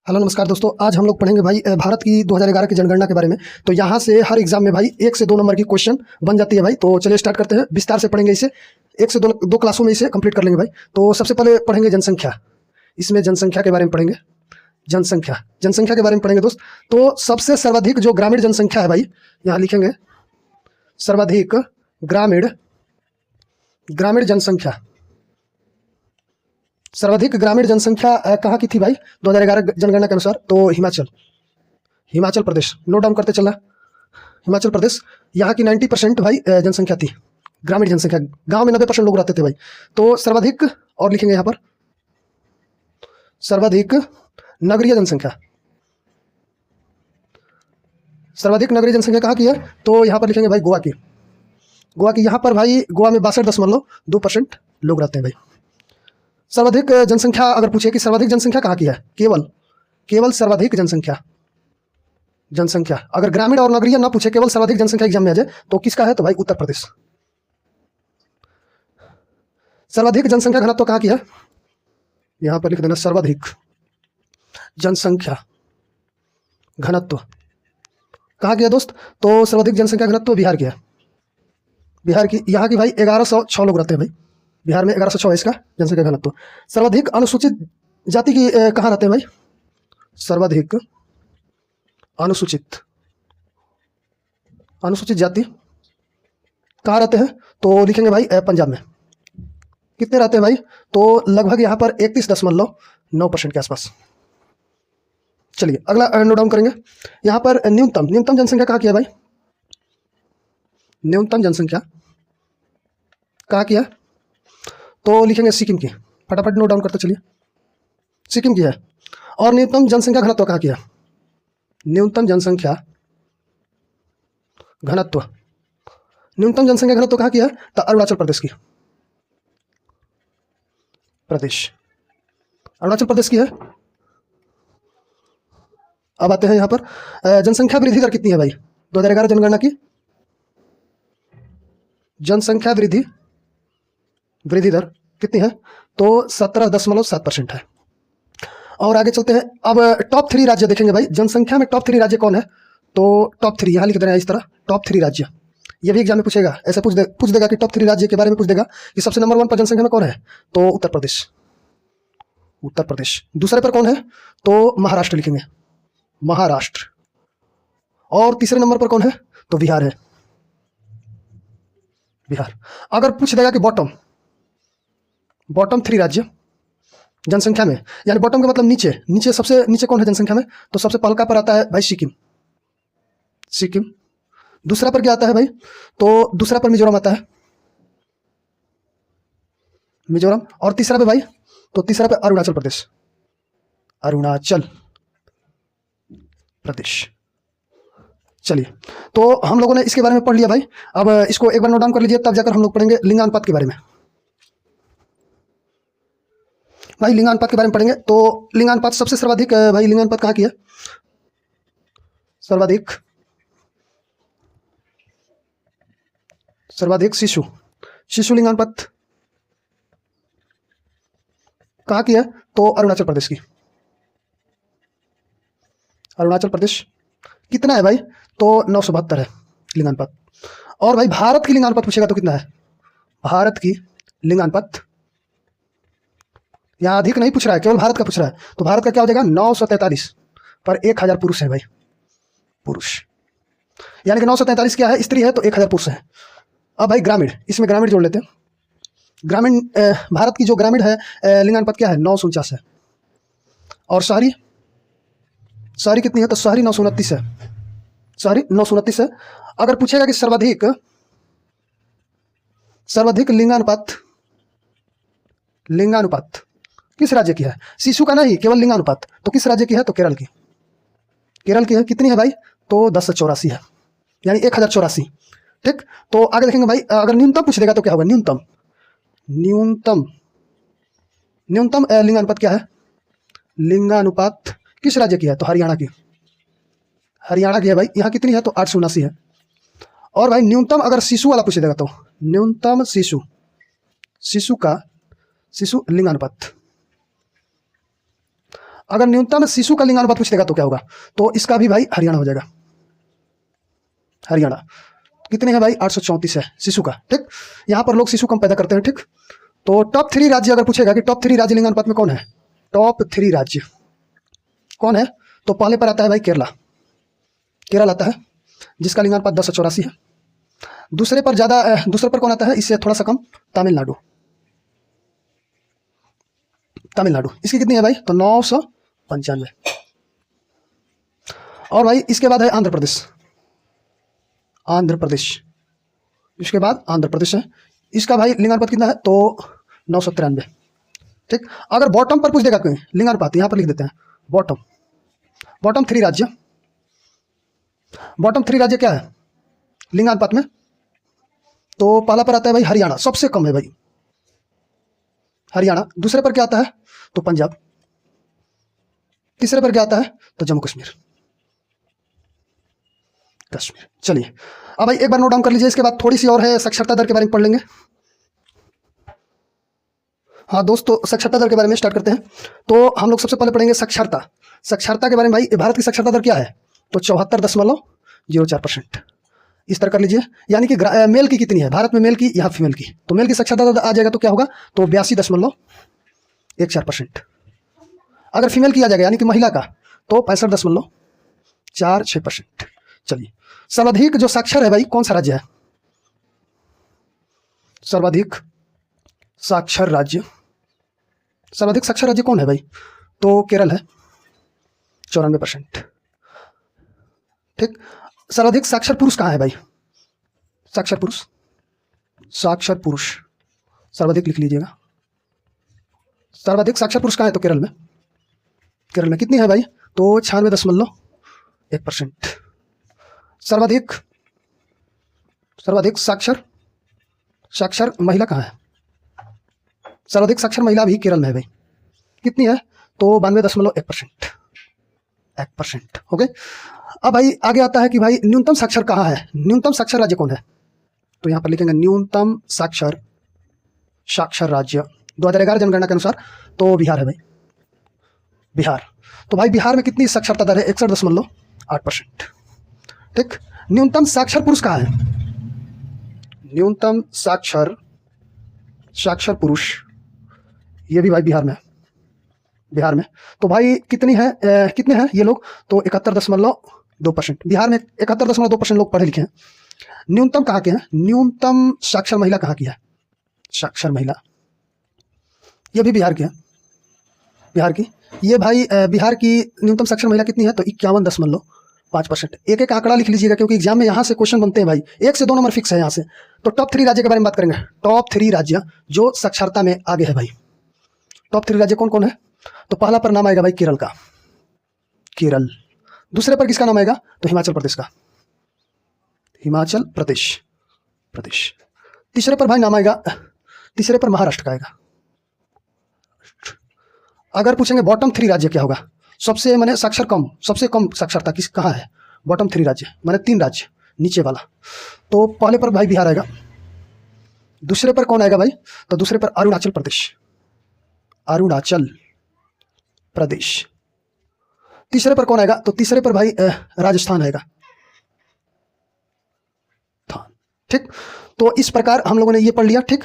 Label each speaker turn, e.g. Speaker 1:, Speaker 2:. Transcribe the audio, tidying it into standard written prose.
Speaker 1: Hello नमस्कार दोस्तों। आज हम लोग पढ़ेंगे भाई भारत की 2011 की जनगणना के बारे में। तो यहाँ से हर एग्जाम में भाई 1 से 2 नंबर की क्वेश्चन बन जाती है भाई। तो चलिए स्टार्ट करते हैं, विस्तार से पढ़ेंगे इसे। 1 से 2 क्लासों में इसे कंप्लीट कर लेंगे भाई। तो सबसे पहले पढ़ेंगे जनसंख्या। इसमें जनसंख्या के बारे में पढ़ेंगे। जनसंख्या जनसंख्या के बारे में पढ़ेंगे दोस्त। तो सबसे सर्वाधिक जो ग्रामीण जनसंख्या है भाई, यहाँ लिखेंगे सर्वाधिक ग्रामीण ग्रामीण जनसंख्या। सर्वाधिक ग्रामीण जनसंख्या कहाँ की थी भाई 2011 जनगणना के अनुसार? तो हिमाचल प्रदेश। नोट डाउन करते चलना। हिमाचल प्रदेश, यहाँ की 90% भाई जनसंख्या थी, ग्रामीण जनसंख्या। गांव में 90% लोग रहते थे भाई। तो सर्वाधिक, और लिखेंगे यहाँ पर सर्वाधिक नगरीय जनसंख्या। सर्वाधिक नगरीय जनसंख्या कहाँ की है? तो यहाँ पर लिखेंगे भाई गोवा की यहाँ पर भाई गोवा में 62.2% लोग रहते हैं भाई। सर्वाधिक जनसंख्या अगर पूछे कि सर्वाधिक जनसंख्या कहाँ की है, केवल सर्वाधिक जनसंख्या अगर ग्रामीण और नगरीय ना पूछे, केवल सर्वाधिक जनसंख्या एग्जाम में आ जाए, तो किसका है? तो भाई उत्तर प्रदेश। सर्वाधिक जनसंख्या घनत्व कहाँ की है? यहां पर लिख देना सर्वाधिक जनसंख्या घनत्व कहाँ की है दोस्त? तो सर्वाधिक जनसंख्या घनत्व बिहार की है। बिहार की, यहाँ की भाई 1106 लोग रहते हैं भाई। बिहार में 1106 है इसका जनसंख्या घनत्व। सर्वाधिक अनुसूचित जाति की कहाँ रहते हैं भाई? सर्वाधिक अनुसूचित जाति कहाँ रहते हैं? तो लिखेंगे भाई पंजाब में। कितने रहते हैं भाई? तो लगभग यहाँ पर 31.9% के आसपास। चलिए अगला नोट डाउन करेंगे। यहाँ पर न्यूनतम जनसंख्या कहाँ की है भाई? न्यूनतम जनसंख्या कहाँ की है? तो लिखेंगे सिक्किम की। फटाफट नोट डाउन करते चलिए, सिक्किम की है। और न्यूनतम जनसंख्या घनत्व कहाँ की है? न्यूनतम जनसंख्या घनत्व कहाँ की है? तो अरुणाचल प्रदेश की। अरुणाचल प्रदेश की है। अब आते हैं यहाँ पर जनसंख्या वृद्धि दर कितनी है भाई 2011 जनगणना की? जनसंख्या वृद्धि दर कितनी है? तो 17.7% है। और आगे चलते हैं। अब टॉप 3 राज्य देखेंगे भाई। जनसंख्या में टॉप 3 राज्य कौन है? तो टॉप 3 यहाँ लिख देना है इस तरह, टॉप 3 राज्य। ये भी एग्जाम में पूछेगा, ऐसे पूछ देगा कि टॉप 3 राज्य के बारे में पूछ देगा कि सबसे नंबर 1 पर जनसंख्या में कौन है? तो उत्तर प्रदेश। दूसरे पर कौन है? तो महाराष्ट्र लिखेंगे, महाराष्ट्र। और तीसरे नंबर पर कौन है? तो बिहार है, बिहार। अगर पूछ देगा कि बॉटम 3 राज्य जनसंख्या में, यानी बॉटम का मतलब नीचे सबसे नीचे कौन है जनसंख्या में? तो सबसे पहला पर आता है भाई सिक्किम। दूसरा पर क्या आता है भाई? तो दूसरा पर मिजोरम आता है, मिजोरम। और तीसरा पे भाई, तो तीसरा पे अरुणाचल प्रदेश। चलिए, तो हम लोगों ने इसके बारे में पढ़ लिया भाई। अब इसको एक बार नोट डाउन कर लीजिए, तब जाकर हम लोग पढ़ेंगे लिंगानुपात के बारे में। भाई लिंगानुपात के बारे में पढ़ेंगे। तो लिंगानुपात सबसे सर्वाधिक भाई लिंगानुपात कहाँ की है? सर्वाधिक शिशु लिंगानुपात कहाँ की है? तो अरुणाचल प्रदेश। कितना है भाई? तो 972 है लिंगानुपात। और भाई भारत की लिंगानुपात पूछेगा तो कितना है? भारत की लिंगानुपात यहाँ अधिक नहीं पूछ रहा है, केवल भारत का पूछ रहा है। तो भारत का क्या हो जाएगा? 943 पर 1000 पुरुष है भाई, पुरुष। यानी कि 943 क्या है? स्त्री है, तो 1000 पुरुष है। अब भाई ग्रामीण, इसमें ग्रामीण जोड़ लेते हैं। ग्रामीण भारत की जो ग्रामीण है लिंगानुपात क्या है? 949 है। और शहरी कितनी है? तो शहरी 929 है। है। अगर पूछेगा कि सर्वाधिक लिंगानुपात किस राज्य की है? शिशु का नहीं, केवल लिंगानुपात। तो किस राज्य की है? तो केरल की है। कितनी है भाई? तो 1084 है, यानी 1084। ठीक। तो आगे देखेंगे भाई, अगर न्यूनतम पूछ देगा तो क्या होगा? न्यूनतम लिंगानुपात क्या है? लिंगानुपात किस राज्य की है? तो हरियाणा की है भाई। यहाँ कितनी है? तो 879 है। और भाई न्यूनतम अगर शिशु वाला पूछ देगा तो न्यूनतम शिशु लिंगानुपात अगर न्यूनतम शिशु का लिंगानुपात पूछ देगा तो क्या होगा, तो इसका भी भाई हरियाणा हो जाएगा। हरियाणा कितने हैं भाई, 834 है शिशु का। ठीक, यहाँ पर लोग शिशु कम पैदा करते हैं। ठीक, तो टॉप 3 राज्य अगर पूछेगा कि टॉप 3 राज्य लिंगानुपात में कौन है, टॉप 3 राज्य कौन है, तो पहले पर आता है भाई केरला। केरल आता है जिसका लिंगानुपात 1084 है। दूसरे पर कौन आता है, इससे थोड़ा सा कम, तमिलनाडु। तमिलनाडु इसकी कितनी है भाई, तो 995। और भाई इसके बाद है आंध्र प्रदेश। आंध्र प्रदेश इसके बाद आंध्र प्रदेश है, इसका भाई लिंगानुपात कितना है, तो 993। ठीक, अगर बॉटम पर पूछ देगा कोई लिंगानुपात, यहां पर लिख देते हैं बॉटम 3 राज्य। बॉटम 3 राज्य क्या है लिंगानुपात में, तो पहला पर आता है भाई हरियाणा, सबसे कम है भाई हरियाणा। दूसरे पर क्या आता है, तो पंजाब। तीसरे पर क्या आता है, तो जम्मू कश्मीर। चलिए अब भाई एक बार नोट डाउन कर लीजिए, इसके बाद थोड़ी सी और है, साक्षरता दर के बारे में पढ़ लेंगे। हाँ दोस्तों, साक्षरता दर के बारे में स्टार्ट करते हैं। तो हम लोग सबसे पहले पढ़ेंगे साक्षरता। साक्षरता के बारे में भाई, भारत की साक्षरता दर क्या है, तो 74.04%। इस तरह कर लीजिए, यानी कि मेल की कितनी है भारत में, मेल की या फीमेल की, तो मेल की साक्षरता दर आ जाएगा तो क्या होगा, तो 82.14%। अगर फीमेल किया जाएगा यानी कि महिला का, तो 65.46%। चलिए, सर्वाधिक जो साक्षर है भाई कौन सा राज्य है, सर्वाधिक साक्षर राज्य, सर्वाधिक साक्षर राज्य कौन है भाई, तो केरल है 94%। ठीक, सर्वाधिक साक्षर पुरुष कहाँ है भाई, साक्षर पुरुष सर्वाधिक लिख लीजिएगा। सर्वाधिक साक्षर पुरुष कहाँ है, तो केरल में कितनी है भाई, तो 96.1%। सर्वाधिक साक्षर महिला कहाँ है, सर्वाधिक साक्षर महिला भी केरल में है भाई, कितनी है, तो 92.1%। ओके, अब भाई आगे आता है कि भाई न्यूनतम साक्षर कहाँ है, न्यूनतम साक्षर राज्य कौन है, तो यहाँ पर लिखेंगे न्यूनतम साक्षर राज्य 2011 जनगणना के अनुसार, तो बिहार है भाई, बिहार। तो भाई बिहार में कितनी साक्षरता दर है, 61.8%। ठीक, न्यूनतम साक्षर पुरुष कहाँ है, न्यूनतम साक्षर पुरुष, ये भी भाई बिहार में। तो भाई कितने हैं ये लोग, तो 71.2%। बिहार में 71.2% लोग पढ़े लिखे हैं। न्यूनतम कहाँ के हैं, न्यूनतम साक्षर महिला कहाँ की है, साक्षर महिला ये भी बिहार की है, ये भाई बिहार की न्यूनतम साक्षर महिला कितनी है, तो 51.5%। एक आंकड़ा लिख लीजिएगा क्योंकि एग्जाम में यहाँ से क्वेश्चन बनते हैं भाई, 1 से 2 नंबर फिक्स है यहाँ से। तो टॉप 3 राज्य के बारे में बात करेंगे, टॉप 3 राज्य जो साक्षरता में आगे है भाई। टॉप 3 राज्य कौन कौन है, तो पहला पर नाम आएगा भाई केरल का, केरल। दूसरे पर किसका नाम आएगा, तो हिमाचल प्रदेश का, हिमाचल प्रदेश। तीसरे पर भाई नाम आएगा, तीसरे पर महाराष्ट्र का आएगा। अगर पूछेंगे बॉटम 3 राज्य क्या होगा, सबसे माने सबसे कम साक्षरता किस कहाँ है, बॉटम 3 राज्य माने 3 राज्य नीचे वाला, तो पहले पर भाई बिहार आएगा। दूसरे पर कौन आएगा भाई, तो दूसरे पर अरुणाचल प्रदेश। तीसरे पर कौन आएगा, तो तीसरे पर भाई राजस्थान आएगा। ठीक, तो इस प्रकार हम लोगों ने ये पढ़ लिया। ठीक,